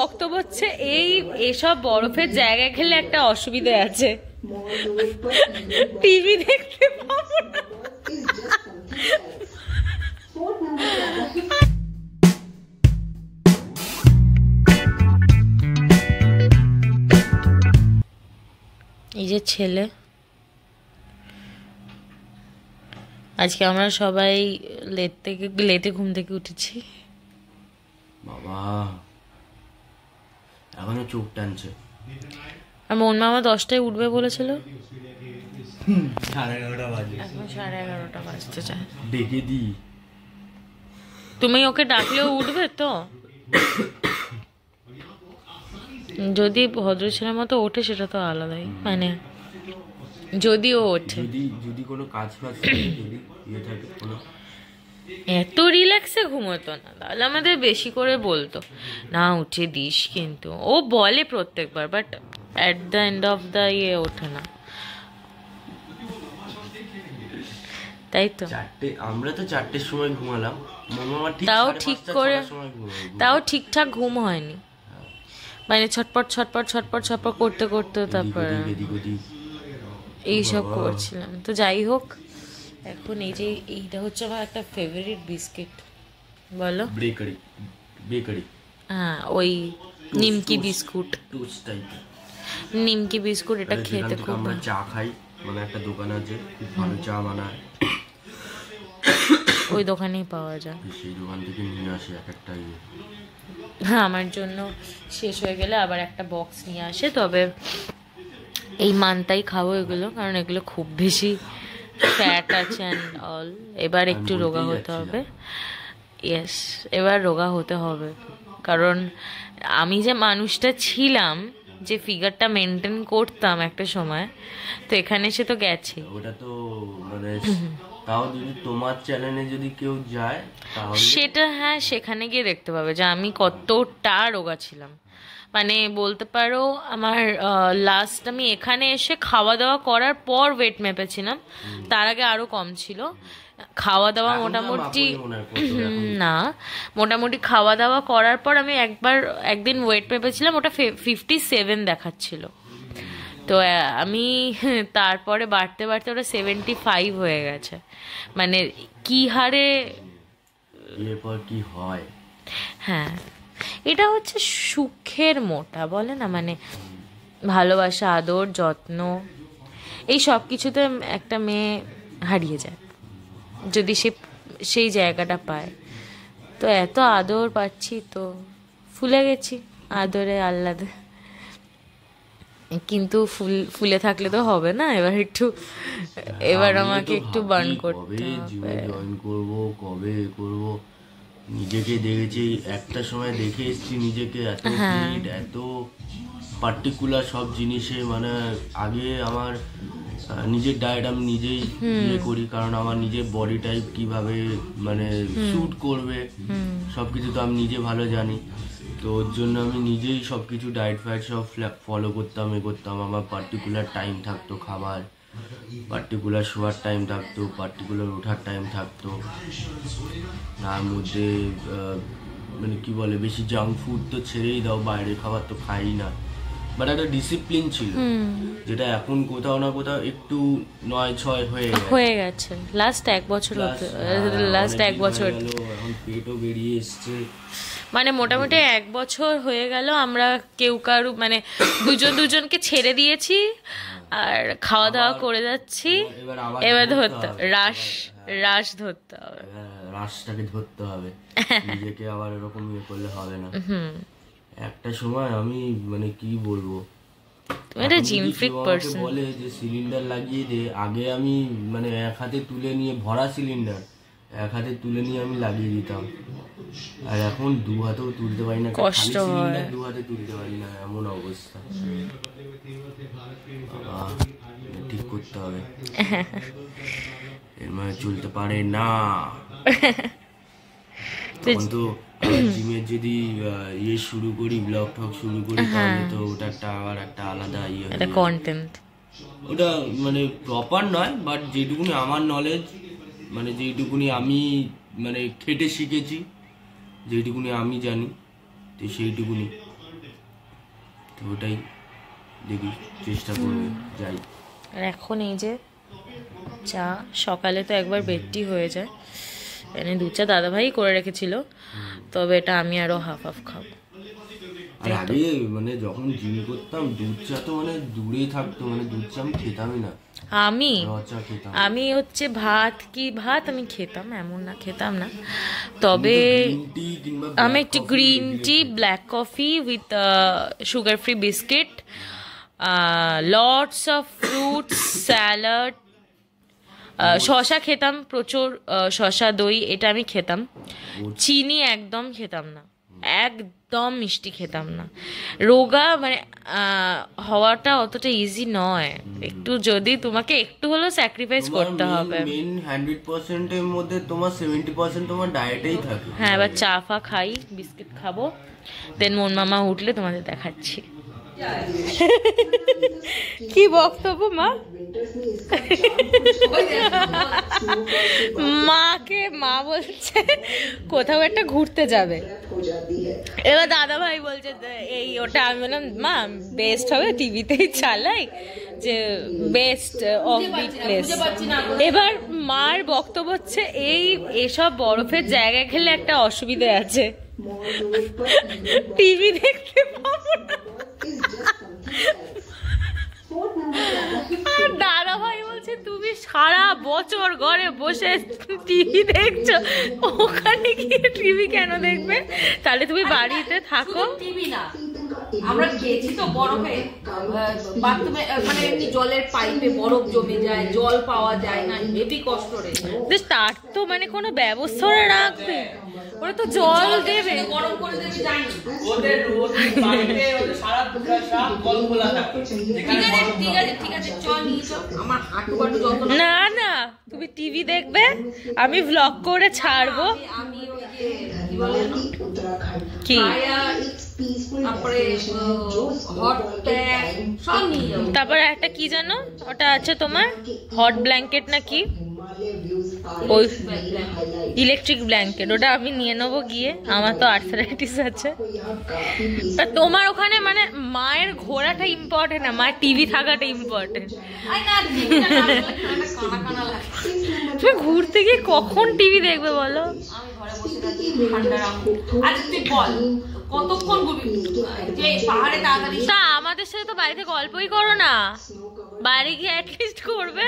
বক্তব্য হচ্ছে এইসব বরফের জায়গায় খেলে একটা অসুবিধা আছে, টিভি দেখতে পাবো না। এই যে ছেলে, আজকে আমরা সবাই লেটে ঘুম থেকে উঠেছি। বাবা এখনো চোখ টানছে। আর মন মামা 10টায় উঠবে বলেছিল, 11:30 বাজে, এখন 11:30 বাজতে চায়। ডেকে দি, তুমি ওকে ডাকলেও উঠবে তো? যদি ভদ্র ছেলের মতো ওঠে সেটা তো আলাদাই, মানে যদি ও ওঠে, যদি কোনো কাজ ফাজ যদি ইয়ে থাকে কোনো, এত রিল্যাক্সে ঘুমোতো না, তাহলে আমাদের বেশি করে বলতো না উঠে দিস, কিন্তু ও বলে প্রত্যেকবার, but at the end of the ইয়ে ওঠে না, তাই তো। আমরা তো 4টের সময় ঘুমালাম, তাও ঠিক করে, তাও ঠিকঠাক ঘুম হয়নি, মানে ছটপট ছটপট ছটপট ছটপট করতে করতে তারপরে এইসব করছিলাম। তো যাই হোক, এখন এই যে এইটা হচ্ছে আমার একটা ফেভারিট বিস্কিট, বলো বেকারি, হ্যাঁ ওই নিমকি বিস্কুট, নিমকি বিস্কুট, এটা খেতে খুব আমরা চা খাই, মানে একটা দোকান আছে খুব ভালো চা বানায়, ওই দোকানেই পাওয়া যায়, সেই দোকান থেকে নিয়ে আসে এক একটা। হ্যাঁ আমার জন্য শেষ হয়ে গেলে আবার একটা বক্স নিয়ে আসে, তবে এই মানটাই খাবো এগুলো, কারণ এগুলো খুব বেশি ফ্যাট আছে অ্যান্ড অল। এবার একটু রোগা হতে হবে, ইয়েস এবার রোগা হতে হবে, কারণ আমি যে মানুষটা ছিলাম, যে ফিগারটা মেনটেন করতাম একটা সময়, তো এখানে এসে তো গেছে। ওটা তো মানে তাও যদি তোমার চ্যানেলে যদি কেউ যায় তাহলে সেটা, হ্যাঁ সেখানে গিয়ে দেখতে পাবে যে আমি কতটা রোগা ছিলাম, মানে বলতে পারো আমার লাস্ট আমি এখানে এসে খাওয়া দাওয়া করার পর ওয়েট মেপেছিলাম, তার আগে আরো কম ছিল। খাওয়া দাওয়া মোটামুটি না, মোটামুটি খাওয়া দাওয়া করার পর আমি একদিন ওয়েট মেপেছিলাম, ওটা 57 দেখাচ্ছিল, তো আমি তারপরে বাড়তে বাড়তে ওটা 75 হয়ে গেছে, মানে কি হারে এরপর কি হয়। হ্যাঁ এটা হচ্ছে সুখের মোটা বলে না, মানে ভালোবাসা, আদর, যত্ন, এই সব কিছুতে একটা মেয়ে হারিয়ে যায় যদি সেই জায়গাটা পায়। তো এত আদর পাচ্ছি, তো ফুলে গেছি আদরে আহ্লাদে, কিন্তু ফুলে থাকলে তো হবে না, এবার আমাকে একটু বার্ন করতে হবে। জয়েন করব, কবে করব, নিজেকে দেখেছি একটা সময় দেখে এসেছি নিজেকে এত ফিট, এত পার্টিকুলার সব জিনিসে, মানে আগে আমার নিজের ডায়েট আমি নিজেই ইয়ে করি, কারণ আমার নিজের বডি টাইপ কিভাবে মানে স্যুট করবে সবকিছু তো আমি নিজে ভালো জানি, তো ওর জন্য আমি নিজেই সবকিছু ডায়েট ফায়েট সব ফলো করতাম, আমার পার্টিকুলার টাইম থাকতো খাবার, পার্টিকুলার শোয়ার টাইম থাকতো, পার্টিকুলার ওঠার টাইম থাকতো, তার মধ্যে মানে কি বলে বেশি জাঙ্ক ফুড তো ছেড়েই দাও, বাইরে খাবার তো খাই না, বাট একটা ডিসিপ্লিন ছিল, যেটা এখন কোথাও না কোথাও একটু 9-6 হয়ে গেছে লাস্ট এক বছর এখন পেটও বেরিয়ে এসছে, মানে মোটামুটি 1 বছর হয়ে গেল আমরা কেউ কারু মানে দুজনকে ছেড়ে দিয়েছি আর খাওয়া দাওয়া করে যাচ্ছি। এবার ধরতে রাশ ধরতে হবে, রাশটাকে ধরতে হবে, নিজেকে আবার এরকম ইয়ে করলে হবে না। একটা সময় আমি মানে কি বলবো, বলে যে সিলিন্ডার লাগিয়ে দে, আগে আমি মানে এক হাতে তুলে নিয়ে ভরা সিলিন্ডার এক হাতে তুলে নিয়ে আমি লাগিয়ে দিতাম, আর এখন 2 হাতেও তুলতে পারি না, কষ্ট হয়, 2 হাতে তুলতে পারি না, এমন অবস্থা। ঠিক করতে হবে, এর মানে চলতে পারে না। কিন্তু জিমের যদি ইয়ে শুরু করি, ব্লগ টক শুরু করি, তাহলে তো ওটা একটা আলাদা ইয়ে কন্টেন্ট, ওটা মানে প্রপার নয়, বাট যেটুকুনি আমার নলেজ, মানে যেটুকুনি আমি মানে খেটে শিখেছি, যেটুকুনি আমি জানি, তো সেইটুকুনি তো ওটাই দেখি, চেষ্টা করবো যাই। আর এখন এই যে চা, সকালে তো একবার বেডটি হয়ে যায়, এনে দুধ চা দাদাভাই করে রেখেছিল, তবে এটা আমি আরো হাফ হাফ খাবো। আর আগে মানে যখন জিম করতাম দুধ চা তো মানে দূরেই থাকতো, মানে দুধ চা আমি খেতামই না। আমি হচ্ছে ভাত আমি খেতাম, এমন না খেতাম না, তবে আমি একটু green tea, black coffee with sugar free biscuit, lots of fruits, salad, শশা খেতাম প্রচুর, শশা দই এটা আমি খেতাম। চিনি একদম খেতাম না, একদম মিষ্টি খেতাম না। রোগা মানে হওয়াটা অতটা ইজি নয়, একটু যদি তোমাকে একটু হলেও স্যাক্রিফাইস করতে হবে। মেইন 100% এর মধ্যে তোমার 70% তোমার ডায়েটেই থাকে। হ্যাঁ, এবার চা ফা খাই, বিস্কিট খাবো, দেন মন মামা উঠলে তোমাদের দেখাচ্ছি। কি বক্তব্য মা? মাকে মা বলছে কোথাও একটা ঘুরতে যাবে, এবার দাদা ভাই বলছে এই ওটা, আমি বললাম মা বেস্ট হবে টিভিতেই চালাই, যে বেস্ট অফ বিগ প্লেস। এবার মার বক্তব্য হচ্ছে এসব বরফের জায়গায় গেলে একটা অসুবিধা আছে, টিভি দেখতে পাবো না। দাদা ভাই বলছে তুমি সারা বছর ঘরে বসে টিভি দেখছো, ওখানে গিয়ে টিভি কেন দেখবে? তাহলে তুমি বাড়িতে থাকো। টিভি না, আমরা গেছি তো বরফে, বাথরুমে মানে এমনি জলের পাইপে বরফ জমে যায়, জল পাওয়া যায় না, হেভি কষ্ট রে। তার তো মানে কোনো ব্যবস্থা রাখবে, ওরা তো জল দেবে, গরম করে দেবে, জানি ওদের বাড়িতে সারা কল খোলা থাকে। ঠিক আছে চল নিয়ে চল, আমার হাঁটু বাটু যত না না তুমি টিভি দেখবে, আমি ভ্লগ করে ছাড়বো। আমি ওই যে কি বলে কি তারপরে হট প্যাক সব নিয়ে যাবো। তারপরে একটা কি জানো ওটা আছে তোমার, হট ব্ল্যাঙ্কেট না কি, ওই ইলেকট্রিক ব্ল্যাঙ্কেট, ওটা আমি নিয়ে নেবো গিয়ে, আমার তো আর্থ্রাইটিস আছে। তোমার ওখানে মানে মায়ের ঘোরাটা ইম্পর্টেন্ট না, মায়ের টিভি থাকাটা ইম্পর্টেন্ট। তুমি ঘুরতে গিয়ে কখন টিভি দেখবে বলো? আমি ঘরে বসে থাকি, ঠান্ডা রাখবো। আচ্ছা তুই বল কতক্ষণ ঘুরবি? যে পাহাড়ে তাড়াতাড়ি তা আমাদের সাথে তো বাড়িতে গল্পই করো না, বাইরে গিয়ে অ্যাটলিস্ট করবে।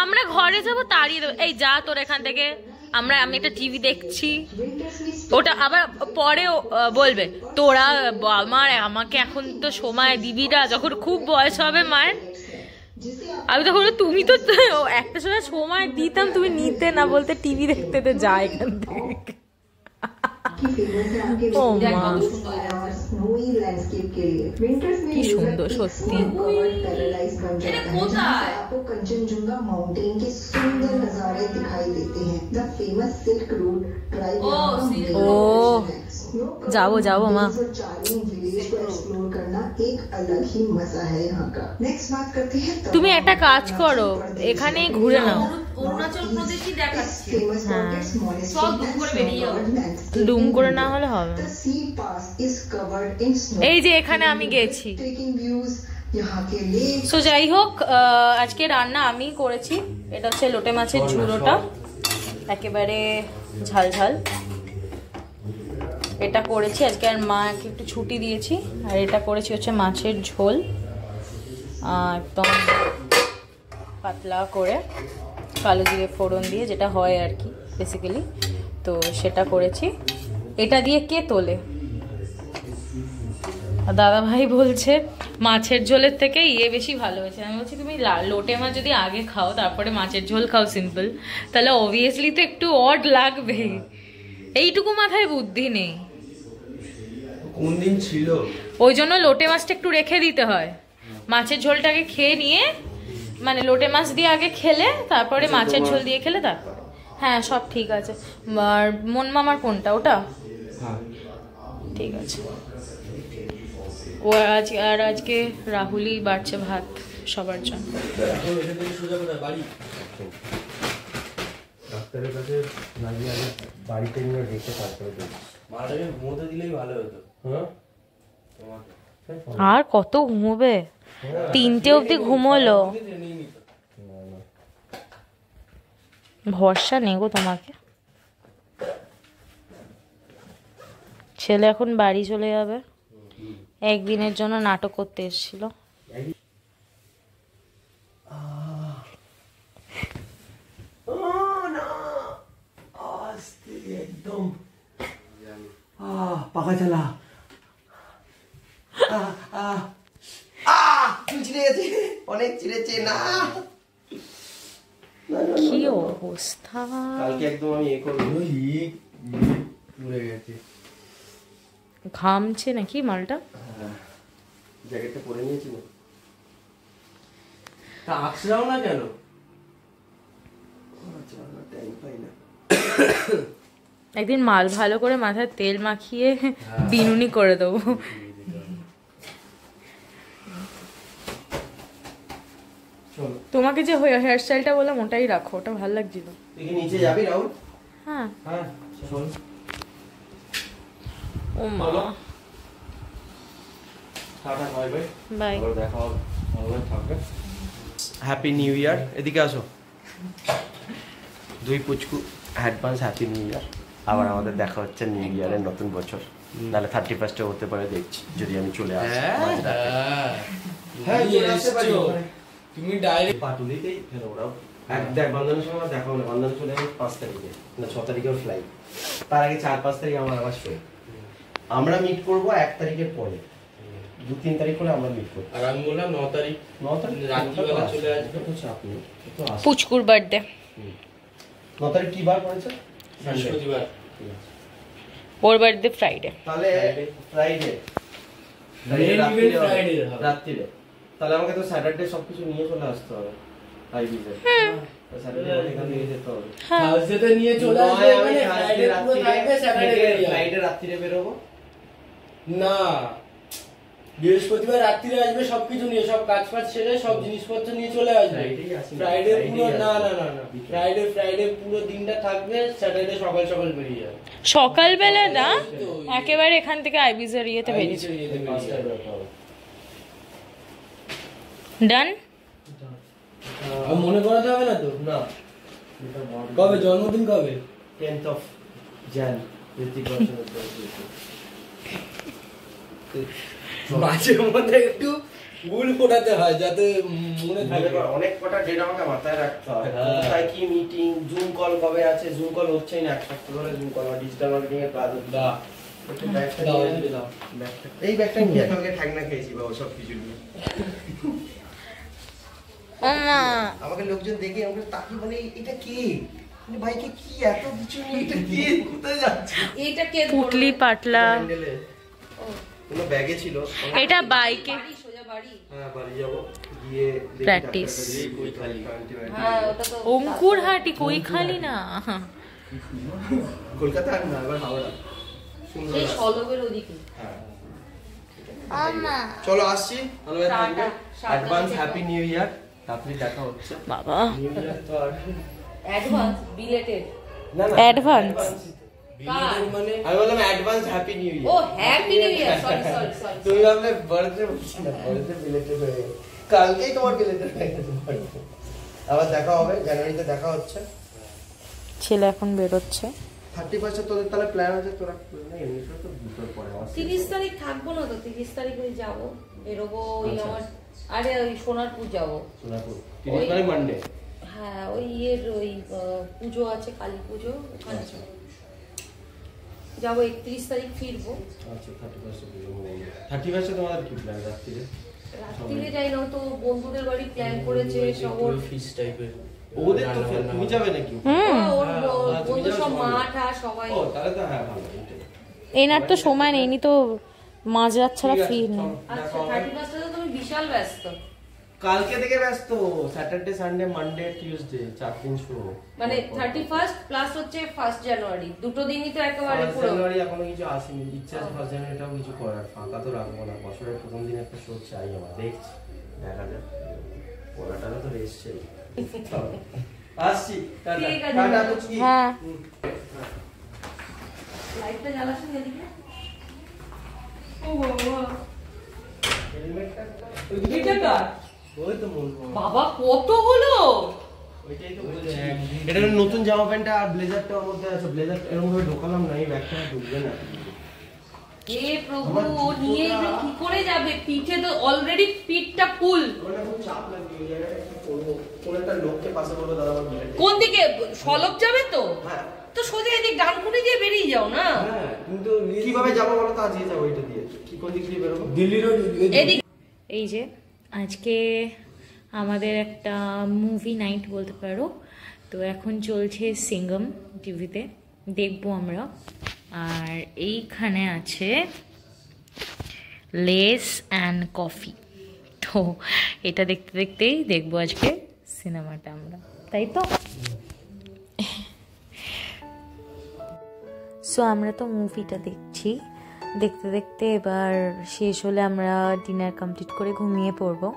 আমরা ঘরে যাবো তাড়িয়ে দেবো, এই যা তোর এখান থেকে, আমি একটা টিভি দেখছি, ওটা আবার পরে বলবে তোরা আমাকে এখন তো সময় দিবি না, যখন খুব বয়স হবে মায়ের। আমি তখন তুমি তো একটা সময় দিতাম, তুমি নিতে না, বলতে টিভি দেখতে তো যা এখান থেকে। ও মা কি সুন্দর সত্যি। आपको कंचनजुंगा माउंटेन के सुंदर नजारे दिखाई देते हैं। The famous silk route drive যাবো যাবো মা। एक्सप्लोर करना एक अलग ही मजा है यहाँ का। नेक्स्ट बात करते हैं তুমি একটা কাজ করো, এখানেই ঘুরে নাও, অরুণাচল প্রদেশই দেখাচ্ছে, সব দুম করে বেরিয়ে যাবো। দুম করে না হলে হবে। এই যে এখানে আমি গেছি। তো যাই হোক, আজকে রান্না আমি করেছি, এটা হচ্ছে লোটে মাছের ঝুড়োটা, একেবারে ঝাল ঝাল এটা করেছি আজকে, আর মাকে একটু ছুটি দিয়েছি। আর এটা করেছি হচ্ছে মাছের ঝোল, একদম পাতলা করে কালো জিরে ফোড়ন দিয়ে, যেটা হয় আর কি বেসিক্যালি, তো সেটা করেছি। এটা দিয়ে কে তোলে? দাদা ভাই বলছে মাছের ঝোলের থেকে বেশি ভালো হয়েছে। আমি বলছি তুমি লোটে মাছ যদি আগে খাও তারপরে মাছের ঝোল খাও সিম্পল, তাহলে অবভিয়াসলি তো একটু অড লাগবে। এইটুকু মাথায় বুদ্ধি নেই, কোন দিন ছিল, ওই জন্য লোটে মাছটা একটু রেখে দিতে হয়। মাছের ঝোলটাকে খেয়ে নিয়ে, মানে লোটে মাছ দিয়ে আগে খেলে তারপরে মাছের ঝোল দিয়ে খেলে তারপরে। হ্যাঁ সব ঠিক আছে। আর মন মামার কোনটা ওটা? ঠিক আছে। ও আজকে রাহুলই বাড়ছে ভাত সবার জন্য। ডাক্তারের কাছে বাড়িতে নিয়ে রেখে তারপরে মাটাকে ঘুমোতে দিলেই ভালো হতো। হ্যাঁ আর কত ঘুমোবে? 3টে অবধি ঘুমোলো। ভরসা নেই গো তোমাকে। ছেলে এখন বাড়ি চলে যাবে, একদিনের জন্য নাটক করতে এসেছিল। একদম পাখা চালা। অনেক চিড়েছে না, কি অবস্থা! কালকে একদম আমি পুড়ে গেছে। ঘামছে নাকি মালটা? জ্যাকেটটা পরে নিয়েছি না, তা আছড়াও না কেন? একদিন মাল ভালো করে মাথায় তেল মাখিয়ে বিনুনি করে দেবো। তোমাকে যে হেয়ার স্টাইলটা বললাম ওটাই রাখো, ওটা ভালো লাগছিল। তুই কি নিচে যাবি রাহুল? হ্যাঁ হ্যাঁ চল। ও মা, টাটা, বাই বাই। বাই। আবার দেখা হবে, ভালো থাকবে। Happy new year. এদিকে আসো দুই পুচকু, অ্যাডভান্স হ্যাপি নিউ ইয়ার। আবার আমাদের দেখা হচ্ছে নিউ ইয়ারের নতুন বছর, নাহলে 31 হতে পারে, দেখছি যদি আমি চলে আসি। হ্যাঁ চলে আসতে পারি। তুমি ডাইরেক্ট পাটুলিতেই ফেরো ওরাও। দেখ বন্ধনের সময় দেখা হলো, বন্ধন চলে যাবে 5 তারিখে না 6 তারিখের ফ্লাইট। তার আগে 4-5 তারিখ আমার শো। আমরা মিট করবো 1 তারিখের পরে, 2-3 তারিখ হলে আমরা মিট করবো। আর আমি বললাম 9 তারিখ রাত্রিবেলা চলে আসবে। আপনি পুচকুর বার্থডে। 9 তারিখ কি বার পড়েছে? বৃহস্পতিবার। ওর বার্থডে ফ্রাইডে। তাহলে ফ্রাইডে রাত্রিরে। তাহলে আমাকে তো স্যাটারডে সবকিছু নিয়ে চলে আসতে হবে আইবিতে। স্যাটারডে এখান থেকে যেতে হবে। থার্সডে নিয়ে চলে আসবে, মানে ফ্রাইডে পুরো থাকবে, স্যাটারডে ফ্রাইডে রাত্রিরে বেরোবো না, বৃহস্পতিবার রাত্রিরে আসবে, সবকিছু নিয়ে, সব কাজ ফাজ ছেড়ে সব জিনিসপত্র নিয়ে চলে আসবে। ফ্রাইডে পুরো না, ফ্রাইডে পুরো দিনটা থাকবে, স্যাটারডে সকাল সকাল বেরিয়ে যাবে। সকালবেলা না, একেবারে এখান থেকে আইবিজের ইয়েতে বেরিয়েছে। ডান। আর মনে করাতে হবে না তো? না। কবে জন্মদিন? কবে? 10th of Jan। Hrithik রোশনের birthday। মাঝে মধ্যে একটু ভুল ফোটাতে হয় যাতে মনে থাকে। অনেক কটা ডেট আমাকে মাথায় রাখতে হয়। কোথায় কি মিটিং, জুম কল কবে আছে, জুম কল হচ্ছেই না, এক সপ্তাহ ধরে জুম কল, ডিজিটাল মার্কেটিং এর কাজ হচ্ছে। এই ব্যাগটা নিয়ে কালকে ঠাকনা খেয়েছি বাবা, সব কিছু নিয়ে। আমাকে লোকজন দেখে আমাকে তাকিয়ে বলে এটা কি, বাইকে কি এত কিছু নিয়ে, এটা কি, কোথায় যাচ্ছে? এটা কে? পুটলি পাটলা কোনো ব্যাগে ছিল। এটা বাইকে। সোজা বাড়ি। হ্যাঁ বাড়ি যাবো, গিয়ে প্র্যাকটিস। হ্যাঁ ওটা তো অঙ্কুর হাটি কই খালি না। কলকাতা না, এবার হাওড়া। এই সলবের ওদিকে। চলো আসছি, ভালোভাবে থাকবে। Advance happy new year. তাড়াতাড়ি দেখা হচ্ছে। বাবা নিউ ইয়ার তো আর অ্যাডভান্স বিলেটেড। না না অ্যাডভান্স। মানে আমি বললাম অ্যাডভান্স হ্যাপি নিউ ইয়ার। ও হ্যাপি নিউ ইয়ার, সরি। তুমি ভাবলে বার্থডে বলছি না, বার্থডে বিলেটেড হয়ে গেছে। কালকেই তোমার বিলেটেড হয়ে গেছে। আবার দেখা হবে, জানুয়ারিতে দেখা হচ্ছে। ছেলে এখন বেরোচ্ছে। 31 তোদের তাহলে প্ল্যান আছে? তোরা এমনি তো দুটোর পরে 30 তারিখ থাকবো না তো, 30 তারিখ ওই যাবো, বেরোবো ওই আমার, আরে ওই সোনারপুর যাবো। সোনারপুর 30 তারিখ মানডে। হ্যাঁ ওই ইয়ের ওই পুজো আছে, কালী পুজো, ওখানে যাবো। 31 তারিখ ফিরবো। আচ্ছা 31 তোমাদের কি প্ল্যান রাত্রিরে? রাত্রিরে যাই না, তো বন্ধুদের বাড়ি প্ল্যান করেছে সব। ওর ফিশ টাইপের ওদের তো তুমি যাবে নাকি? ওর বন্ধু সব মাঠ আর সবাই। ও তাহলে তো হ্যাঁ ভালো। এনার তো সময় নেই, ইনি তো মাঝরাত ছাড়া ফ্রি নেই। আচ্ছা 31 তো তুমি বিশাল ব্যস্ত। কালকে থেকে ব্যস্ত, স্যাটারডে সানডে মানডে টিউসডে 4 দিন শো। মানে 31 প্লাস হচ্ছে 1 জানুয়ারি, দুটো দিনই তো একেবারে পুরো। জানুয়ারি এখনো কিছু আসেনি, ইচ্ছা আছে 1 জানুয়ারিটাও কিছু করার, ফাঁকা তো রাখবো না। বছরের প্রথম দিন একটা শো চাই আমার, দেখছি দেখা যাক। পড়াটা তো রেস্ট চাই। আসছি, টাটা। ঠিক আছে। টাটা তো কি? হ্যাঁ লাইটটা জ্বালাস না এদিকে। ও বাবা এটা কার? ওই তো বলবো বাবা কতগুলো! ওইটাই তো বলছি। এটা নতুন জামা প্যান্টটা আর ব্লেজারটা ওর মধ্যে আছে। ব্লেজার এরকম ভাবে ঢোকালাম না, এই ব্যাগটা ঢুকবে না। এ প্রভু, ও নিয়ে এগুলো কি করে যাবে? পিঠে তো অলরেডি পিঠটা ফুল। ওটা খুব চাপ লাগে এই জায়গাটা, কি করবো? কোন একটা লোককে পাশে বলবো দাদা আমার ব্লেজার। কোন দিকে? সলব যাবে তো? হ্যাঁ তো সোজা এদিক ডানকুনি দিয়ে বেরিয়ে যাও না। হ্যাঁ, কিন্তু কিভাবে যাবো বলো তো? আজকে যাবো এটা দিয়ে, কি কোন দিক দিয়ে বেরোবো? দিল্লি রোড এদিক। এই যে আজকে আমাদের একটা মুভি নাইট বলতে পারো, তো এখন চলছে সিঙ্গম টিভিতে, দেখবো আমরা। আর এইখানে আছে লেস অ্যান্ড কফি, তো এটা দেখতে দেখতেই দেখবো আজকে সিনেমাটা আমরা, তাই তো? সো আমরা তো মুভিটা দেখছি, দেখতে দেখতে এবার শেষ হলে আমরা ডিনার কমপ্লিট করে ঘুমিয়ে পড়বো।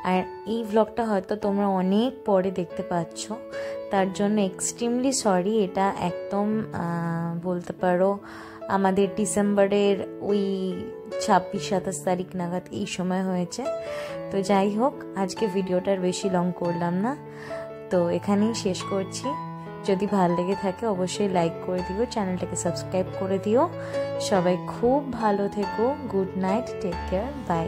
আর এই ভ্লগটা হয়তো তোমরা অনেক পরে দেখতে পাচ্ছ, তার জন্য এক্সট্রিমলি সরি। এটা একদম বলতে পারো আমাদের ডিসেম্বরের ওই 26-27 তারিখ নাগাদ এই সময় হয়েছে। তো যাই হোক, আজকে ভিডিওটার বেশি লং করলাম না, তো এখানেই শেষ করছি। যদি ভালো লেগে থাকে অবশ্যই লাইক করে দিও, চ্যানেলটাকে সাবস্ক্রাইব করে দিও। সবাই খুব ভালো থেকো, good night, take care, by.